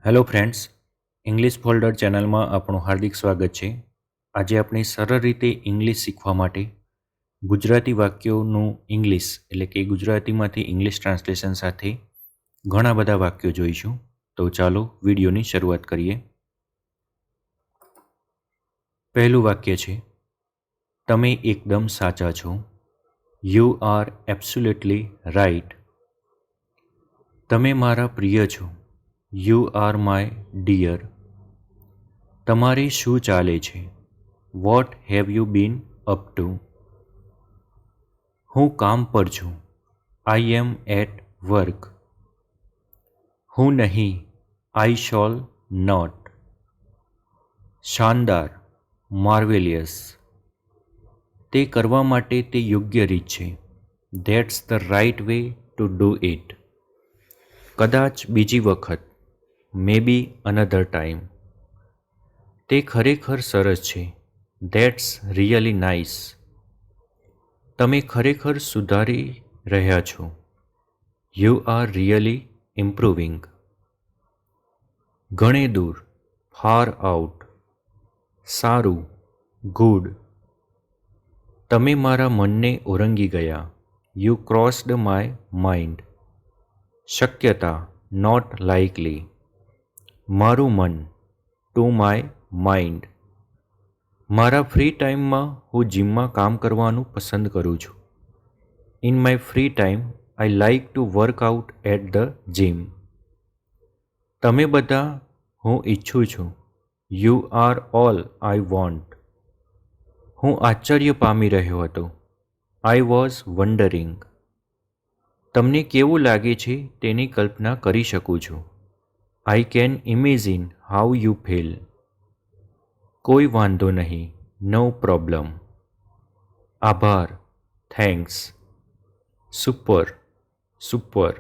Hello friends, English folder ચેનલમાં આપણું હાર્દિક સ્વાગત છે. આજે આપણે સરળ રીતે ઇંગ્લિશ શીખવા માટે ગુજરાતી વાક્યોનું ઇંગ્લિશ એટલે કે ગુજરાતીમાંથી ઇંગ્લિશ ટ્રાન્સલેશન સાથે ઘણા બધા વાક્યો જોઈશું. તો ચાલો વિડીયોની શરૂઆત કરીએ. પહેલું વાક્ય છે, તમે એકદમ સાચા છો. You are absolutely right. તમે મારા પ્રિય છો. You are my dear. તમારે શું ચાલે છે? What have you been up to? હું કામ પર છું. I am at work. હું નહીં, આઈ શોલ નોટ. શાનદાર, માર્વેલિયસ. તે કરવા માટે તે યોગ્ય રીત છે. That's the right way to do it. કદાચ બીજી વખત, મે બી અનધર ટાઈમ. તે ખરેખર સરસ છે. That's really nice. તમે ખરેખર સુધારી રહ્યા છો. You are really improving. ઘણે દૂર, ફાર આઉટ. સારું, ગુડ. તમે મારા મનને ઓરંગી ગયા. You crossed my mind. શક્યતા, નોટ લાઇકલી. મારું મન, ટુ માય માઇન્ડ. મારા ફ્રી ટાઈમમાં હું જીમમાં કામ કરવાનું પસંદ કરું છું. In my free time I like to work out at the gym. તમે બધા, હું ઈચ્છું છું. You are all I want. હું આશ્ચર્ય પામી રહ્યો હતો. I was wondering. તમને કેવું લાગે છે તેની કલ્પના કરી શકું છું. I can imagine how you feel. કોઈ વાંધો નહીં, નો પ્રોબ્લેમ. આભાર, થેન્ક્સ. Super, super.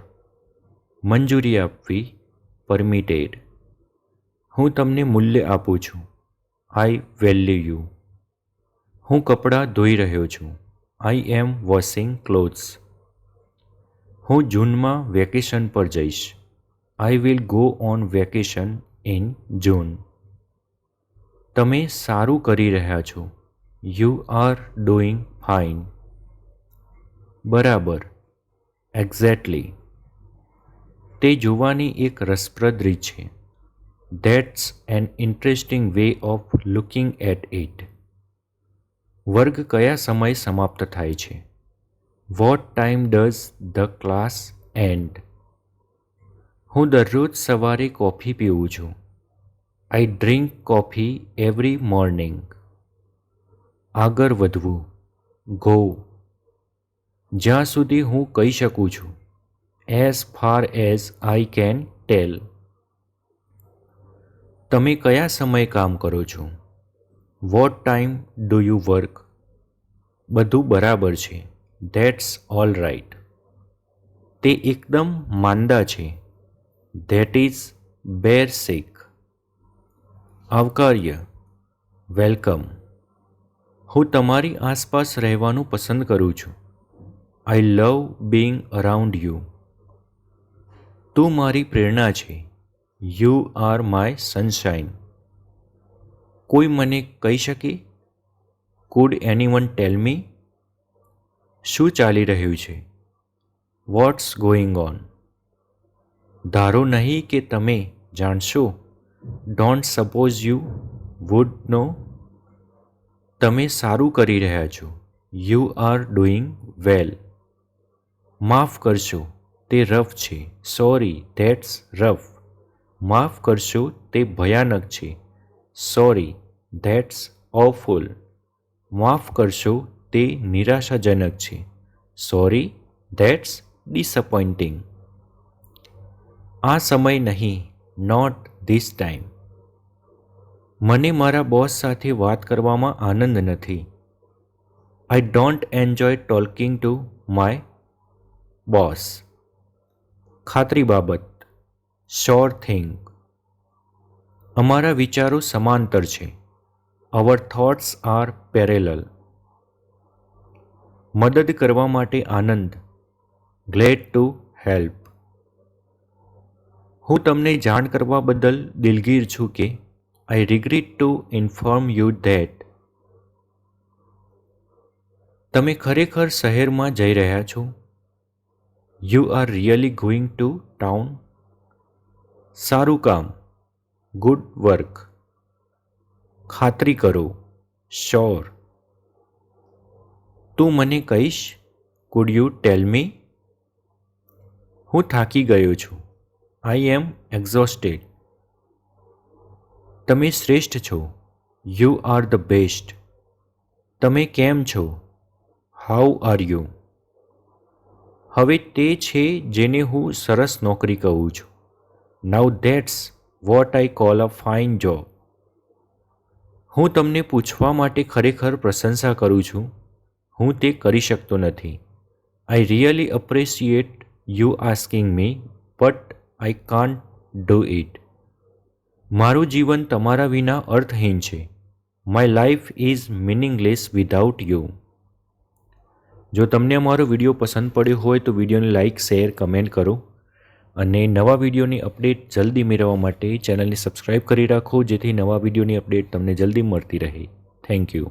મંજૂરી આપવી, પરમિટેડ. હું તમને મૂલ્ય આપું છું. I value you. હું કપડાં ધોઈ રહ્યો છું. I am washing clothes. હું જૂનમાં વેકેશન પર જઈશ. I will go on vacation in June. તમે સારું કરી રહ્યા છો. You are doing fine. બરાબર, એક્ઝેક્ટલી. તે જોવાની એક રસપ્રદ રીત છે. That's an interesting way of looking at it. વર્ગ કયા સમયે સમાપ્ત થાય છે? What time does the class end? હું દરરોજ સવારે કોફી પીઉં છું. I drink coffee every morning. આગળ વધવું, ગો. જ્યાં સુધી હું કહી શકું છું. As far as I can tell. તમે કયા સમયે કામ કરો છો? What time do you work? બધું બરાબર છે. That's all right. તે એકદમ માંદા છે. That is bare sick. આવકાર્ય, વેલકમ. હું તમારી આસપાસ રહેવાનું પસંદ કરું છું. આઈ લવ બીંગ અરાઉન્ડ યુ. તું મારી પ્રેરણા છે. You are my sunshine. કોઈ મને કહી શકે? Could anyone tell me? શું ચાલી રહ્યું છે? What's going on? ધારો નહીં કે તમે જાણશો. Don't suppose you would know. તમે સારું કરી રહ્યા છો. You are doing well. માફ કરશો, તે રફ છે. Sorry, that's rough. માફ કરશો, તે ભયાનક છે. Sorry, that's awful. માફ કરશો, તે નિરાશાજનક છે. Sorry, that's ડિસઅપોઇન્ટિંગ. આ સમય નહીં, નોટ ધીસ ટાઈમ. મને મારા બોસ સાથે વાત કરવામાં આનંદ નથી. I don't enjoy talking to my boss. ખાતરી બાબત, શ્યોર થિંગ. અમારા વિચારો સમાંતર છે. અવર થોટ્સ આર પેરેલલ. મદદ કરવા માટે આનંદ. Glad to help. હું તમને જાણ કરવા બદલ દિલગીર છું કે I regret to inform you that તમે ખરેખર શહેરમાં જઈ રહ્યા છો. You are really going to town. સારું કામ. Good work. ખાતરી કરો. શ્યોર. તું મને કહીશ? Could you tell me? હું થાકી ગયો છું. I am exhausted. તમે શ્રેષ્ઠ છો. You are the best. તમે કેમ છો? How are you? હવે તે છે જેને હું સરસ નોકરી કહું છું. Now that's what I call a fine job. હું તમને પૂછવા માટે ખરેખર પ્રશંસા કરું છું. હું તે કરી શકતો નથી. I really appreciate you asking me but I can't do it. મારું જીવન તમારા વિના અર્થહીન છે. My life is meaningless without you. જો તમને અમારો વિડીયો પસંદ પડ્યો હોય તો વિડીયોને લાઇક, શેર, કમેન્ટ કરો અને નવા વિડીયોની અપડેટ જલ્દી મેળવવા માટે ચેનલને સબસ્ક્રાઈબ કરી રાખો જેથી નવા વિડીયોની અપડેટ તમને જલ્દી મળતી રહે. Thank you.